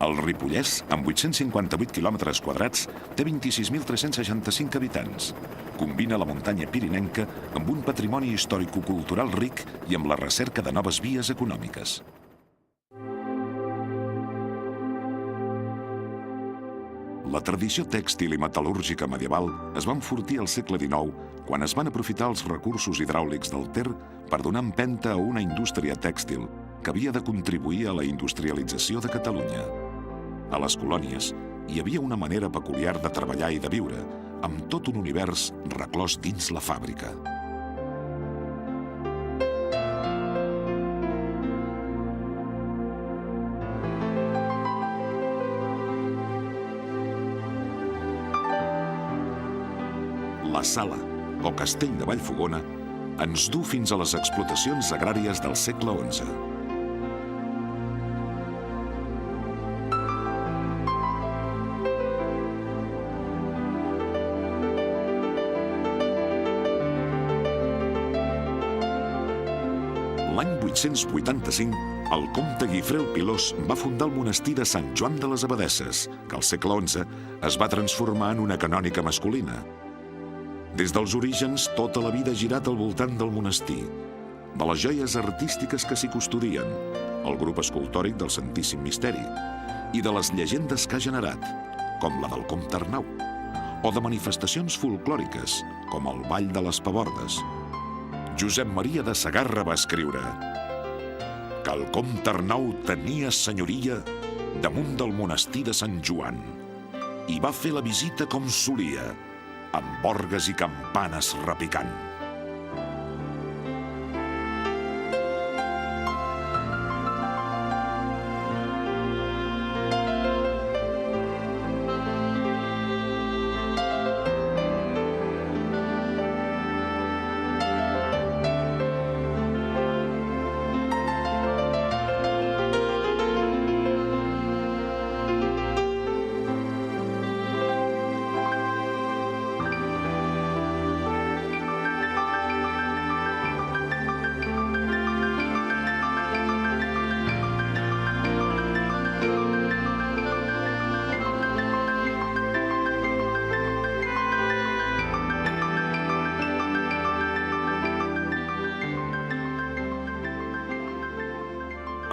El Ripollès, amb 858 quilòmetres quadrats, té 26.365 habitants. Combina la muntanya pirinenca amb un patrimoni històrico-cultural ric i amb la recerca de noves vies econòmiques. La tradició tèxtil i metal·lúrgica medieval es va enfortir al segle XIX quan es van aprofitar els recursos hidràulics del Ter per donar empenta a una indústria tèxtil que havia de contribuir a la industrialització de Catalunya. A les colònies hi havia una manera peculiar de treballar i de viure, amb tot un univers reclòs dins la fàbrica. La Sala, o Castell de Vallfogona, ens du fins a les explotacions agràries del segle XI. L'any 885, el comte Guifré el Pilós va fundar el monestir de Sant Joan de les Abadesses, que al segle XI es va transformar en una canònica masculina. Des dels orígens, tota la vida ha girat al voltant del monestir, de les joies artístiques que s'hi custodien, el grup escultòric del Santíssim Misteri, i de les llegendes que ha generat, com la del comte Arnau, o de manifestacions folclòriques, com el Ball de les Pabordes. Josep Maria de Segarra va escriure que el comte Arnau tenia senyoria damunt del monestir de Sant Joan i va fer la visita com solia, amb orgues i campanes repicant.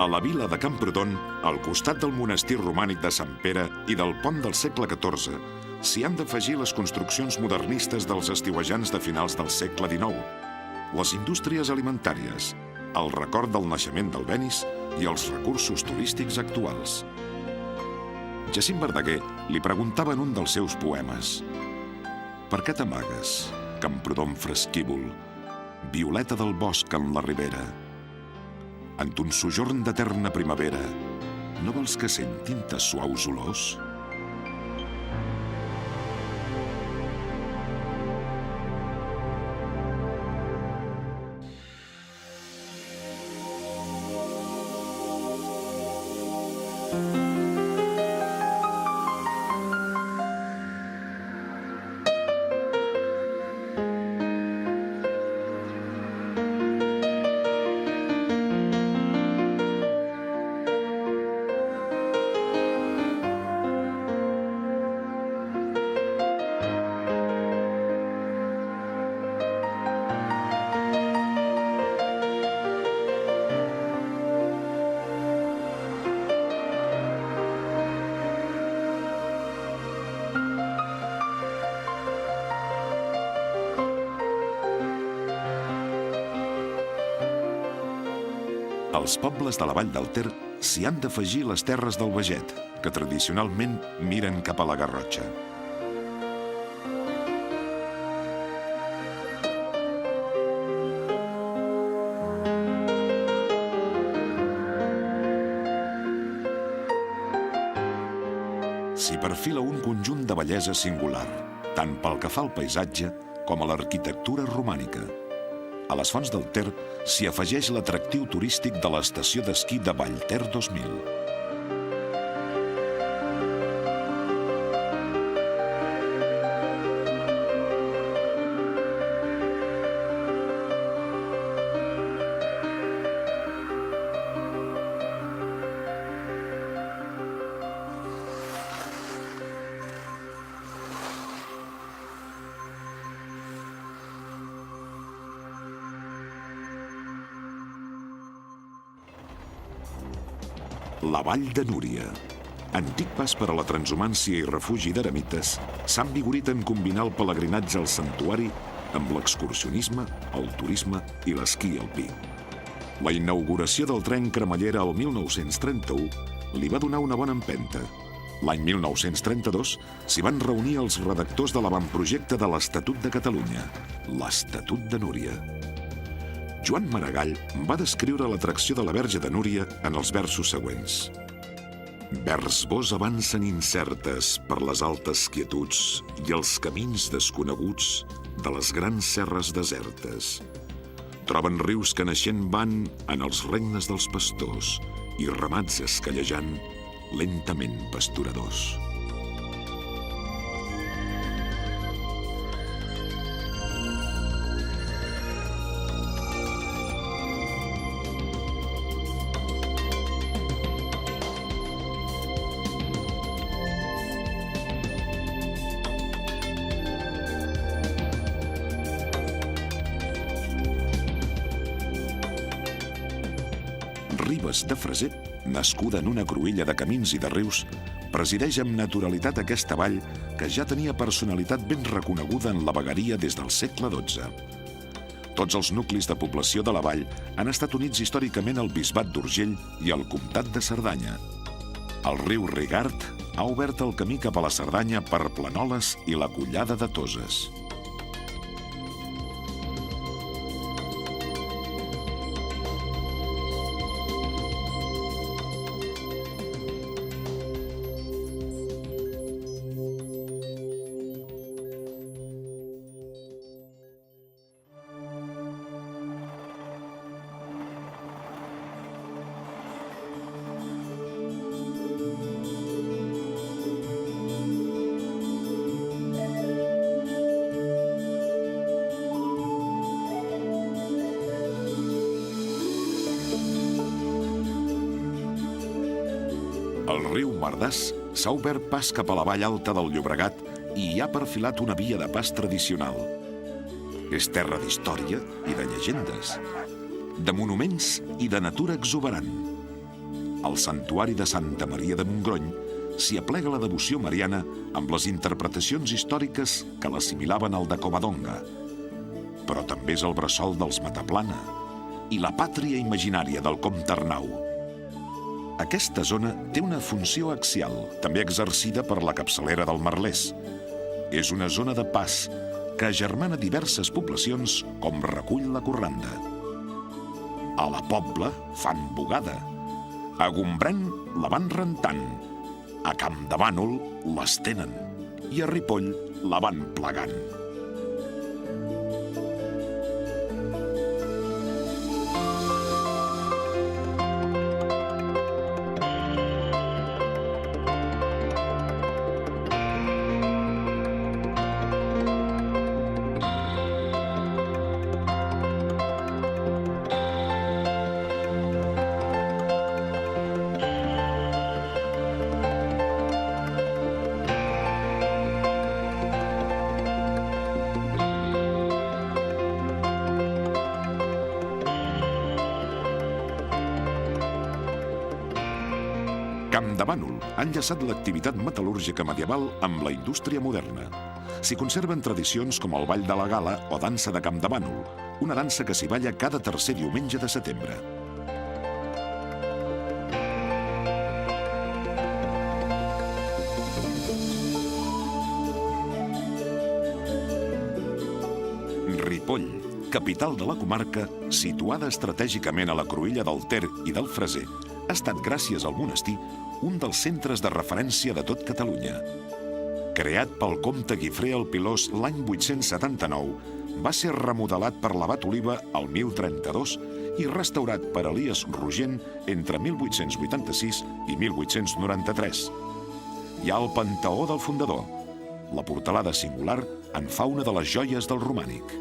A la vila de Camprodon, al costat del monestir romànic de Sant Pere i del pont del segle XIV, s'hi han d'afegir les construccions modernistes dels estiuejants de finals del segle XIX, les indústries alimentàries, el record del naixement del Benis i els recursos turístics actuals. Jacint Verdaguer li preguntava en un dels seus poemes: «Per què t'amagues, Camprodon fresquívol, violeta del bosc en la ribera? En ton sojorn d'eterna primavera, no vols que sentin tes suaus olors?» Als pobles de la Vall del Ter s'hi han d'afegir les terres del Baget, que tradicionalment miren cap a la Garrotxa. S'hi perfila un conjunt de bellesa singular, tant pel que fa al paisatge com a l'arquitectura romànica. A les fonts del Ter s'hi afegeix l'atractiu turístic de l'estació d'esquí de Vallter 2000. La Vall de Núria. Antic pas per a la transhumància i refugi d'eremites, s'ha envigorit en combinar el pelegrinatge al santuari amb l'excursionisme, el turisme i l'esquí alpí. La inauguració del tren cremallera el 1931 li va donar una bona empenta. L'any 1932 s'hi van reunir els redactors de l'avantprojecte de l'Estatut de Catalunya, l'Estatut de Núria. Joan Maragall va descriure l'atracció de la Verge de Núria en els versos següents. Vers vos avancen incertes per les altes quietuds i els camins desconeguts de les grans serres desertes. Troben rius que naixent van en els regnes dels pastors i ramats escallejant lentament pasturadors. Ribes de Freser, nascuda en una cruïlla de camins i de rius, presideix amb naturalitat aquesta vall que ja tenia personalitat ben reconeguda en la vegueria des del segle XII. Tots els nuclis de població de la vall han estat units històricament al bisbat d'Urgell i al comtat de Cerdanya. El riu Rigart ha obert el camí cap a la Cerdanya per Planoles i la Collada de Toses. El riu Mardàs s'ha obert pas cap a la vall alta del Llobregat i hi ha perfilat una via de pas tradicional. És terra d'història i de llegendes, de monuments i de natura exuberant. Al santuari de Santa Maria de Montgrony s'hi aplega la devoció mariana amb les interpretacions històriques que l'assimilaven al de Covadonga. Però també és el bressol dels Mataplana i la pàtria imaginària del comte Arnau. Aquesta zona té una funció axial, també exercida per la capçalera del Merlès. És una zona de pas que agermana diverses poblacions com recull la Corranda. A la Pobla fan bugada. A Gombrèn la van rentant. A Campdevànol l'estenen. I a Ripoll la van plegant. Campdevànol ha enllaçat l'activitat metal·lúrgica medieval amb la indústria moderna. S'hi conserven tradicions com el Ball de la Gala o Dansa de Campdevànol, una dansa que s'hi balla cada tercer diumenge de setembre. Ripoll, capital de la comarca, situada estratègicament a la cruïlla del Ter i del Freser, ha estat, gràcies al monestir, un dels centres de referència de tot Catalunya. Creat pel comte Guifré el Pilós l'any 879, va ser remodelat per l'abat Oliba el 1032 i restaurat per Elies Rogent entre 1886 i 1893. Hi ha el panteó del fundador. La portalada singular en fa una de les joies del romànic.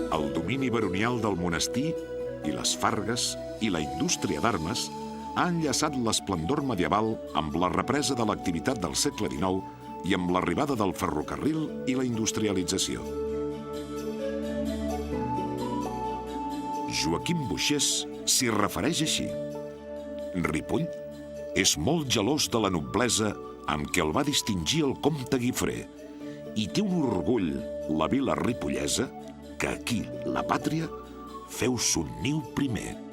El domini baronial del monestir i les fargues i la indústria d'armes ha enllaçat l'esplendor medieval amb la represa de l'activitat del segle XIX i amb l'arribada del ferrocarril i la industrialització. Joaquim Boixés s'hi refereix així. Ripoll és molt gelós de la noblesa amb què el va distingir el comte Guifré i té un orgull la vila ripollesa que aquí, la pàtria, feu son niu primer.